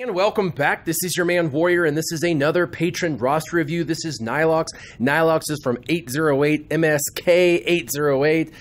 And welcome back. This is your man Warrior, and this is another patron roster review. This is Nilox. Nilox is from 808 MSK 808.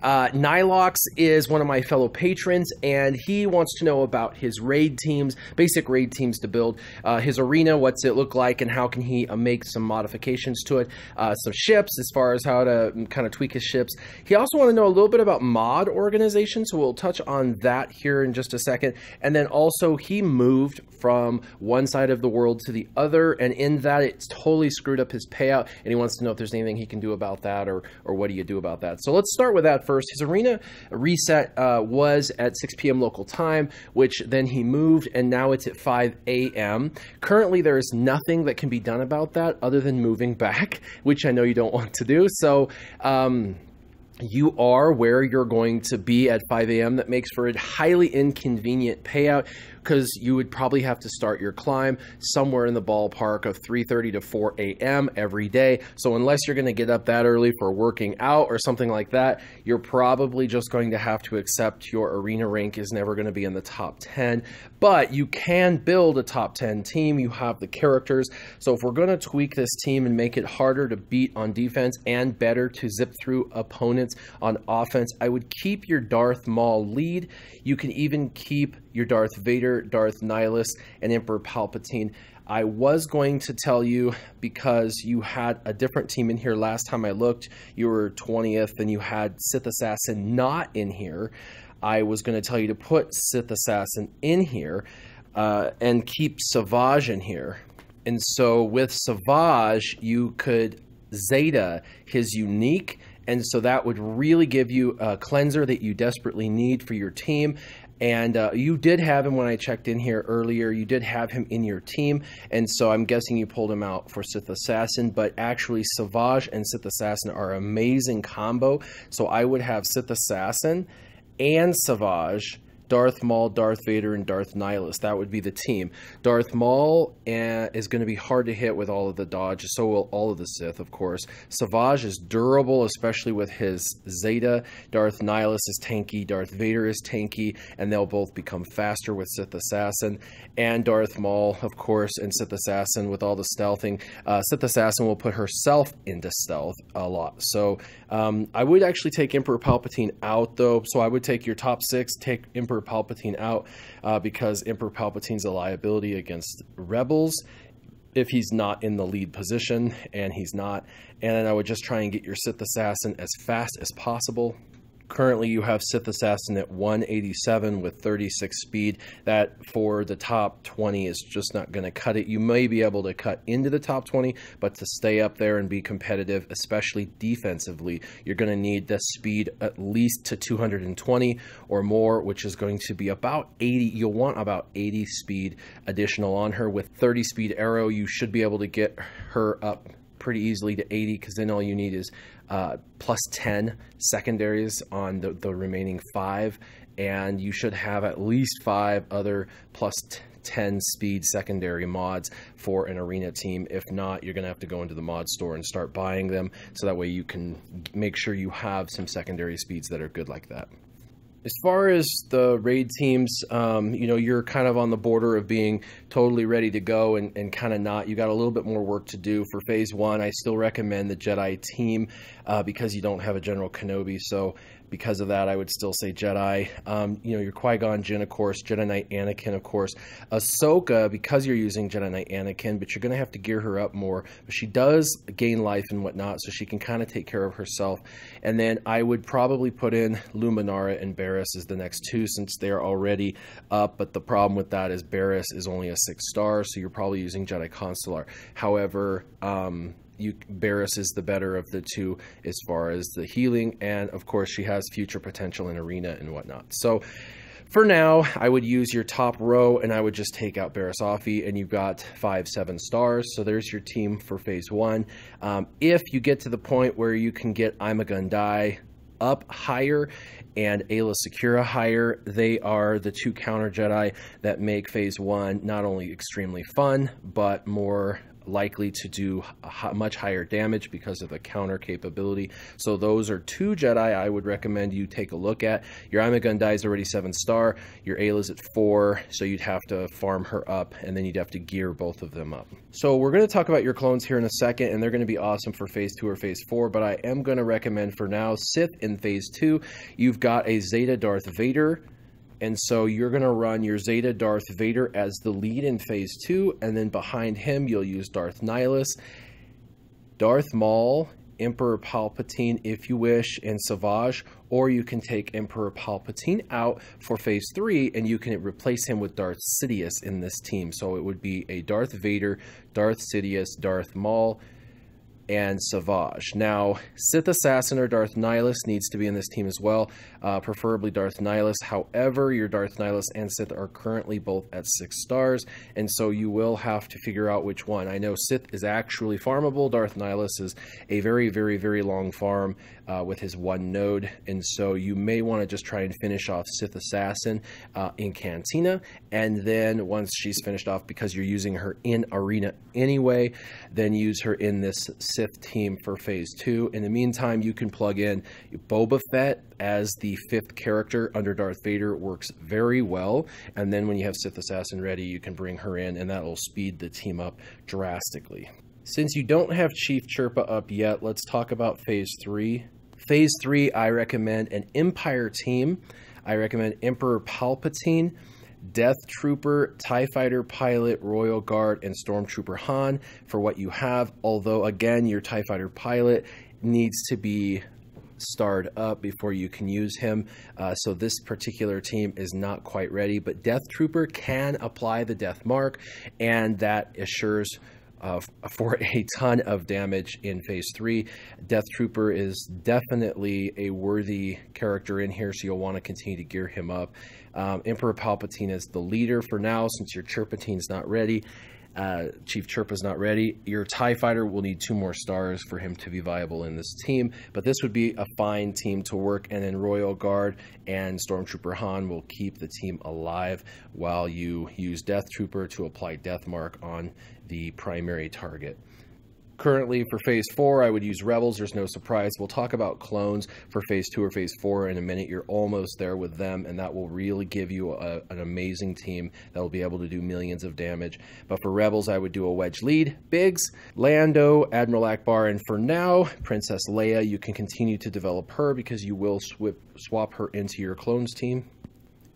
Nilox is one of my fellow patrons, and he wants to know about his raid teams, basic raid teams to build, his arena, what's it look like, and how can he make some modifications to it, some ships as far as how to kind of tweak his ships. He also wants to know a little bit about mod organization, so we'll touch on that here in just a second. And then also he moved from one side of the world to the other, and in that it's totally screwed up his payout, and he wants to know if there's anything he can do about that, or what do you do about that. So let's start with that first. His arena reset was at 6 p.m. local time, which then he moved, and now it's at 5 a.m. Currently, there is nothing that can be done about that other than moving back, which I know you don't want to do. So, you are where you're going to be at 5 a.m. That makes for a highly inconvenient payout, because you would probably have to start your climb somewhere in the ballpark of 3:30 to 4 a.m. every day. So unless you're going to get up that early for working out or something like that, you're probably just going to have to accept your arena rank is never going to be in the top 10. But you can build a top 10 team. You have the characters. So if we're going to tweak this team and make it harder to beat on defense and better to zip through opponents on offense, I would keep your Darth Maul lead. You can even keep your Darth Vader, Darth Nihilus, and Emperor Palpatine. I was going to tell you, because you had a different team in here last time I looked, you were 20th and you had Sith Assassin not in here. I was going to tell you to put Sith Assassin in here and keep Savage in here. And so with Savage, you could Zeta his unique, and so that would really give you a cleanser that you desperately need for your team. And you did have him when I checked in here earlier. You did have him in your team, and so I'm guessing you pulled him out for Sith Assassin. But actually, Savage and Sith Assassin are an amazing combo. So I would have Sith Assassin and Savage, Darth Maul, Darth Vader, and Darth Nihilus. That would be the team. Darth Maul is going to be hard to hit with all of the dodge, so will all of the Sith, of course. Savage is durable, especially with his Zeta. Darth Nihilus is tanky, Darth Vader is tanky, and they'll both become faster with Sith Assassin. And Darth Maul, of course, and Sith Assassin with all the stealthing. Sith Assassin will put herself into stealth a lot. So I would actually take Emperor Palpatine out, though. So I would take your top 6, take Emperor Palpatine out, because Emperor Palpatine's a liability against rebels if he's not in the lead position, and he's not. And then I would just try and get your Sith Assassin as fast as possible. Currently, you have Sith Assassin at 187 with 36 speed. That for the top 20 is just not going to cut it. You may be able to cut into the top 20, but to stay up there and be competitive, especially defensively, you're going to need the speed at least to 220 or more, which is going to be about 80. You'll want about 80 speed additional on her. With 30 speed arrow, you should be able to get her up pretty easily to 80, because then all you need is plus 10 secondaries on the remaining 5, and you should have at least 5 other plus 10 speed secondary mods for an arena team. If not, you're going to have to go into the mod store and start buying them, so that way you can make sure you have some secondary speeds that are good like that. As far as the raid teams, you know, you're kind of on the border of being totally ready to go and kind of not. You got a little bit more work to do. For phase 1, I still recommend the Jedi team because you don't have a General Kenobi. So because of that, I would still say Jedi. You know, your Qui-Gon Jinn, of course, Jedi Knight Anakin, of course. Ahsoka, because you're using Jedi Knight Anakin, but you're going to have to gear her up more. But she does gain life and whatnot, so she can kind of take care of herself. And then I would probably put in Luminara and Barriss as the next 2, since they're already up. But the problem with that is Barriss is only a 6-star, so you're probably using Jedi Consular. However, Barriss is the better of the 2 as far as the healing, and of course she has future potential in arena and whatnot. So for now, I would use your top row, and I would just take out Barriss Offee, and you've got 5-7 stars. So there's your team for phase 1. If you get to the point where you can get Imagundai up higher and Aayla Secura higher, they are the 2 counter Jedi that make phase 1 not only extremely fun, but more likely to do much higher damage because of the counter capability. So those are 2 Jedi I would recommend you take a look at. Your Imagundai is already 7-star, your Ayla's at 4, so you'd have to farm her up, and then you'd have to gear both of them up. So we're going to talk about your clones here in a second, and they're going to be awesome for Phase 2 or Phase 4, but I am going to recommend for now Sith in Phase 2. You've got a Zeta Darth Vader, and so you're going to run your Zeta Darth Vader as the lead in Phase 2, and then behind him you'll use Darth Nihilus, Darth Maul, Emperor Palpatine if you wish, and Savage, or you can take Emperor Palpatine out for Phase 3 and you can replace him with Darth Sidious in this team. So it would be a Darth Vader, Darth Sidious, Darth Maul, and Savage. Now, Sith Assassin or Darth Nihilus needs to be in this team as well, preferably Darth Nihilus. However, your Darth Nihilus and Sith are currently both at 6 stars, and so you will have to figure out which one. I know Sith is actually farmable. Darth Nihilus is a very, very, very long farm with his 1 node, and so you may want to just try and finish off Sith Assassin in Cantina, and then once she's finished off, because you're using her in Arena anyway, then use her in this Sith team for Phase 2. In the meantime, you can plug in Boba Fett as the 5th character under Darth Vader. Works very well, and then when you have Sith Assassin ready, you can bring her in, and that will speed the team up drastically. Since you don't have Chief Chirpa up yet, let's talk about Phase 3. Phase 3, I recommend an Empire team. I recommend Emperor Palpatine, Death Trooper, TIE Fighter Pilot, Royal Guard, and Stormtrooper Han for what you have. Although, again, your TIE Fighter Pilot needs to be starred up before you can use him. So this particular team is not quite ready, but Death Trooper can apply the Death Mark, and that assures for a ton of damage in Phase 3. Death Trooper is definitely a worthy character in here, so you'll want to continue to gear him up. Emperor Palpatine is the leader for now, since your Chirpatine's not ready. Chief Chirpa's not ready. Your TIE Fighter will need 2 more stars for him to be viable in this team, but this would be a fine team to work, and then Royal Guard and Stormtrooper Han will keep the team alive while you use Death Trooper to apply Death Mark on the primary target. Currently, for Phase 4, I would use Rebels. There's no surprise. We'll talk about clones for Phase 2 or Phase 4 in a minute. You're almost there with them, and that will really give you an amazing team that will be able to do millions of damage. But for Rebels, I would do a Wedge Lead, Biggs, Lando, Admiral Akbar, and for now, Princess Leia. You can continue to develop her because you will swap her into your clones team.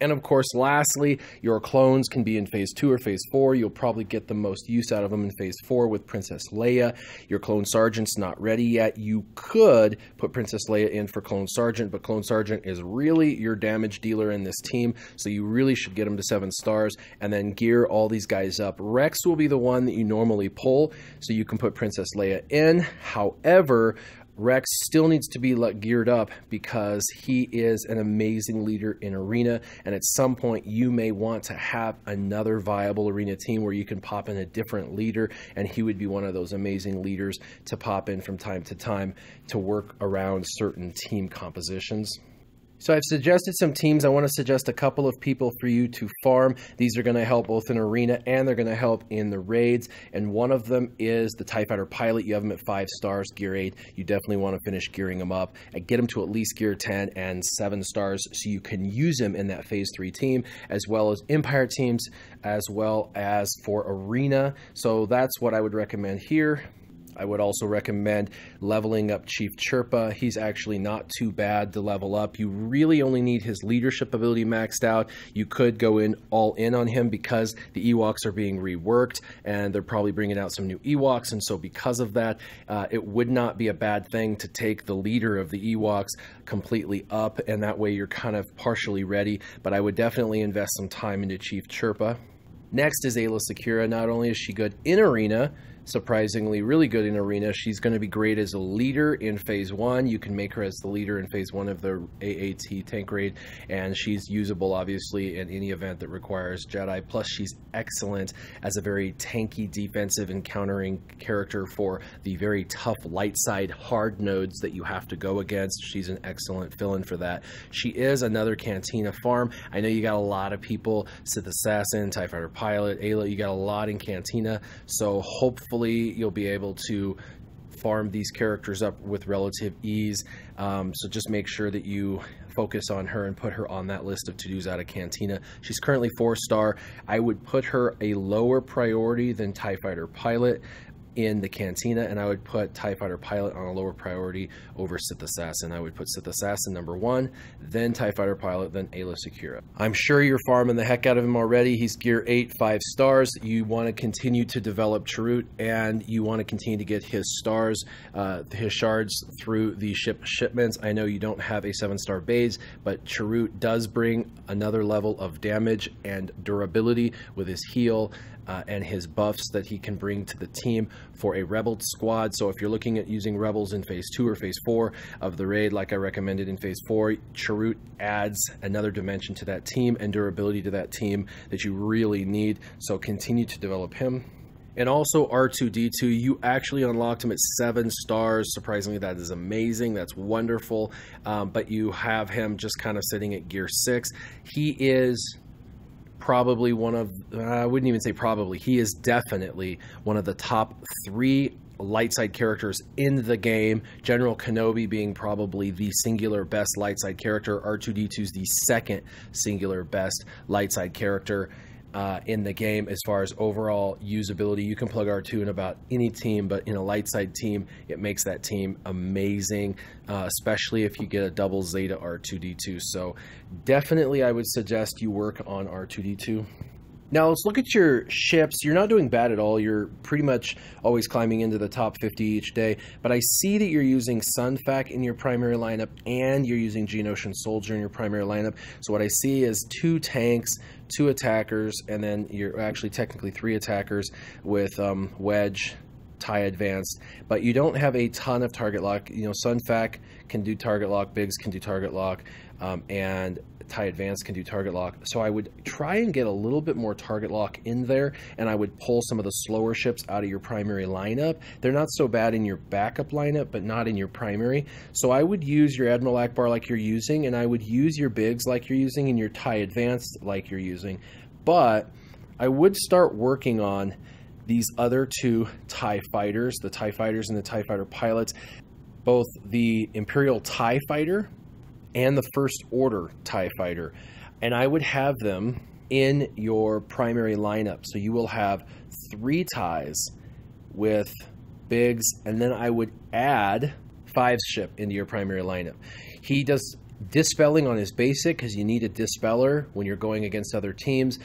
And of course, lastly, your clones can be in Phase 2 or Phase 4. You'll probably get the most use out of them in Phase 4 with Princess Leia. Your Clone Sergeant's not ready yet. You could put Princess Leia in for Clone Sergeant, but Clone Sergeant is really your damage dealer in this team, so you really should get him to 7 stars and then gear all these guys up. Rex will be the one that you normally pull, so you can put Princess Leia in. However, Rex still needs to be geared up because he is an amazing leader in Arena, and at some point you may want to have another viable Arena team where you can pop in a different leader, and he would be one of those amazing leaders to pop in from time to time to work around certain team compositions. So I've suggested some teams. I want to suggest a couple of people for you to farm. These are going to help both in Arena and they're going to help in the raids. And one of them is the TIE Fighter Pilot. You have him at 5 stars, Gear 8. You definitely want to finish gearing him up and get him to at least Gear 10 and 7 stars so you can use him in that Phase 3 team, as well as Empire teams, as well as for Arena. So that's what I would recommend here. I would also recommend leveling up Chief Chirpa. He's actually not too bad to level up. You really only need his leadership ability maxed out. You could go in all in on him because the Ewoks are being reworked and they're probably bringing out some new Ewoks, and so because of that, it would not be a bad thing to take the leader of the Ewoks completely up, and that way you're kind of partially ready, but I would definitely invest some time into Chief Chirpa. Next is Aayla Secura. Not only is she good in Arena, surprisingly really good in Arena, she's going to be great as a leader in Phase 1. You can make her as the leader in Phase 1 of the AAT tank raid, and she's usable obviously in any event that requires Jedi. Plus she's excellent as a very tanky defensive and countering character for the very tough light side hard nodes that you have to go against. She's an excellent fill-in for that. She is another Cantina farm. I know you got a lot of people, Sith Assassin, TIE Fighter Pilot, Aayla, you got a lot in Cantina, so hopefully hopefully you'll be able to farm these characters up with relative ease. So just make sure that you focus on her and put her on that list of to-dos out of Cantina. She's currently 4-star. I would put her a lower priority than TIE Fighter Pilot in the Cantina, and I would put TIE Fighter Pilot on a lower priority over Sith Assassin. I would put Sith Assassin #1, then TIE Fighter Pilot, then Aayla Secura. I'm sure you're farming the heck out of him already. He's Gear 8, 5 stars. You want to continue to develop Chirrut, and you want to continue to get his stars, his shards through the shipments. I know you don't have a 7-star base, but Chirrut does bring another level of damage and durability with his heal and his buffs that he can bring to the team for a Rebel squad. So if you're looking at using Rebels in Phase 2 or Phase 4 of the raid, like I recommended in Phase 4, Chirrut adds another dimension to that team and durability to that team that you really need. So continue to develop him. And also R2-D2, you actually unlocked him at 7 stars. Surprisingly, that is amazing. That's wonderful. But you have him just kind of sitting at Gear 6. He is probably one of, I wouldn't even say probably, he is definitely one of the top 3 light side characters in the game. General Kenobi being probably the singular best light side character. R2-D2 is the second singular best light side character in the game as far as overall usability. You can plug R2 in about any team, but in a light side team, it makes that team amazing, especially if you get a double Zeta R2-D2. So definitely I would suggest you work on R2-D2. Now let's look at your ships. You're not doing bad at all. You're pretty much always climbing into the top 50 each day, but I see that you're using Sunfac in your primary lineup and you're using Geonosian Soldier in your primary lineup. So what I see is 2 tanks, 2 attackers, and then you're actually technically 3 attackers with Wedge, TIE Advanced, but you don't have a ton of target lock. You know, Sunfac can do target lock, Biggs can do target lock, and TIE Advanced can do target lock. So I would try and get a little bit more target lock in there, and I would pull some of the slower ships out of your primary lineup. They're not so bad in your backup lineup, but not in your primary. So I would use your Admiral Akbar like you're using, and I would use your Biggs like you're using, and your TIE Advanced like you're using. But I would start working on these other 2 TIE Fighters, the TIE Fighters and the TIE Fighter Pilots, both the Imperial TIE Fighter and the First Order TIE Fighter, and I would have them in your primary lineup. So you will have 3 TIEs with Biggs, and then I would add 5's ship into your primary lineup. He does dispelling on his basic because you need a dispeller when you're going against other teams,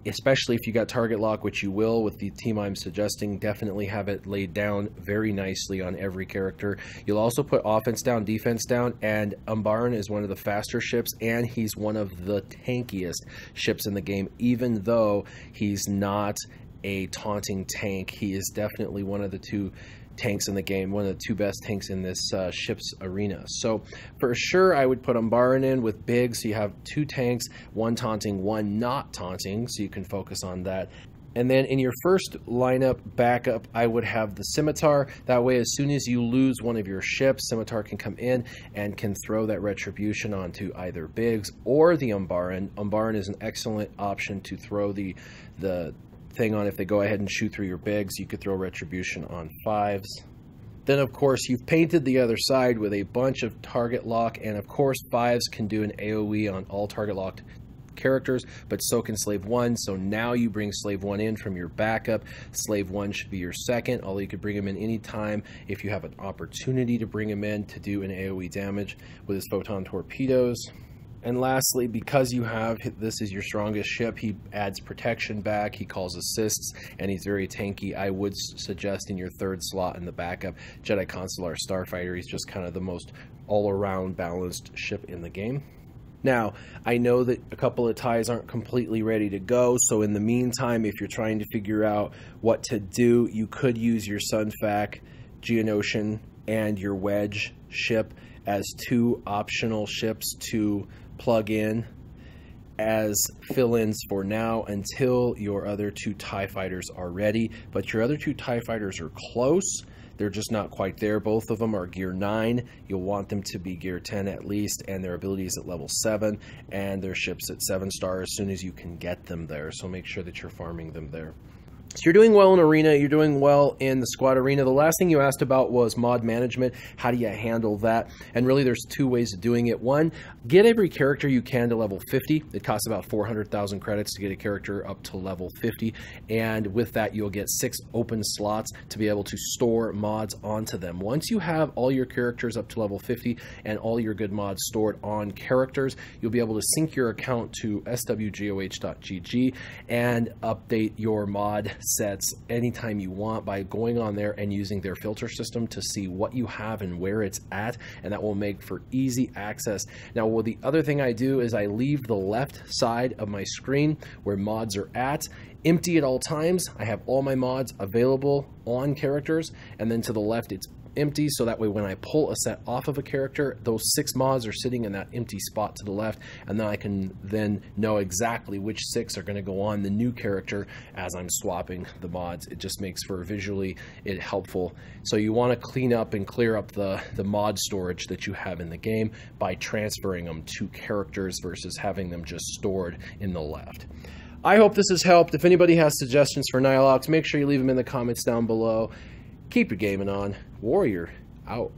especially if you got target lock, which you will with the team I'm suggesting. Definitely have it laid down very nicely on every character. You'll also put offense down, defense down, and Umbaran is one of the faster ships, and he's one of the tankiest ships in the game. Even though he's not a taunting tank, he is definitely one of the 2 tanks in the game, one of the 2 best tanks in this ship's arena. So for sure I would put Umbaran in with Biggs, so you have 2 tanks, 1 taunting, 1 not taunting, so you can focus on that. And then in your first lineup backup, I would have the Scimitar. That way, as soon as you lose one of your ships, Scimitar can come in and can throw that retribution onto either Biggs or the Umbaran. Umbaran is an excellent option to throw the thing on. If they go ahead and shoot through your Biggs, you could throw retribution on 5's. Then of course you've painted the other side with a bunch of target lock, and of course 5's can do an AoE on all target locked characters, but so can Slave 1. So now you bring Slave 1 in from your backup. Slave 1 should be your second, although you could bring him in anytime if you have an opportunity to bring him in to do an AoE damage with his photon torpedoes. And lastly, because you have, this is your strongest ship, he adds protection back, he calls assists, and he's very tanky. I would suggest in your 3rd slot in the backup, Jedi Consular Starfighter. He's just kind of the most all-around balanced ship in the game. Now, I know that a couple of ties aren't completely ready to go, so in the meantime, if you're trying to figure out what to do, you could use your Sunfac, Geonosian, and your Wedge ship as 2 optional ships to plug in as fill-ins for now until your other 2 TIE Fighters are ready. But your other 2 TIE Fighters are close. They're just not quite there. Both of them are Gear 9. You'll want them to be Gear 10 at least, and their ability is at level 7, and their ships at 7 stars as soon as you can get them there. So make sure that you're farming them there. So you're doing well in Arena, you're doing well in the Squad Arena. The last thing you asked about was mod management. How do you handle that? And really there's two ways of doing it. One, get every character you can to level 50. It costs about 400,000 credits to get a character up to level 50. And with that, you'll get 6 open slots to be able to store mods onto them. Once you have all your characters up to level 50 and all your good mods stored on characters, you'll be able to sync your account to swgoh.gg and update your mod sets anytime you want by going on there and using their filter system to see what you have and where it's at, and that will make for easy access. Now, well, the other thing I do is I leave the left side of my screen where mods are at empty at all times. I have all my mods available on characters, and then to the left it's empty, so that way when I pull a set off of a character, those 6 mods are sitting in that empty spot to the left, and then I can then know exactly which 6 are going to go on the new character as I'm swapping the mods. It just makes for visually it helpful. So you want to clean up and clear up the mod storage that you have in the game by transferring them to characters versus having them just stored in the left. I hope this has helped. If anybody has suggestions for Nilox, make sure you leave them in the comments down below. Keep your gaming on. Warrior out.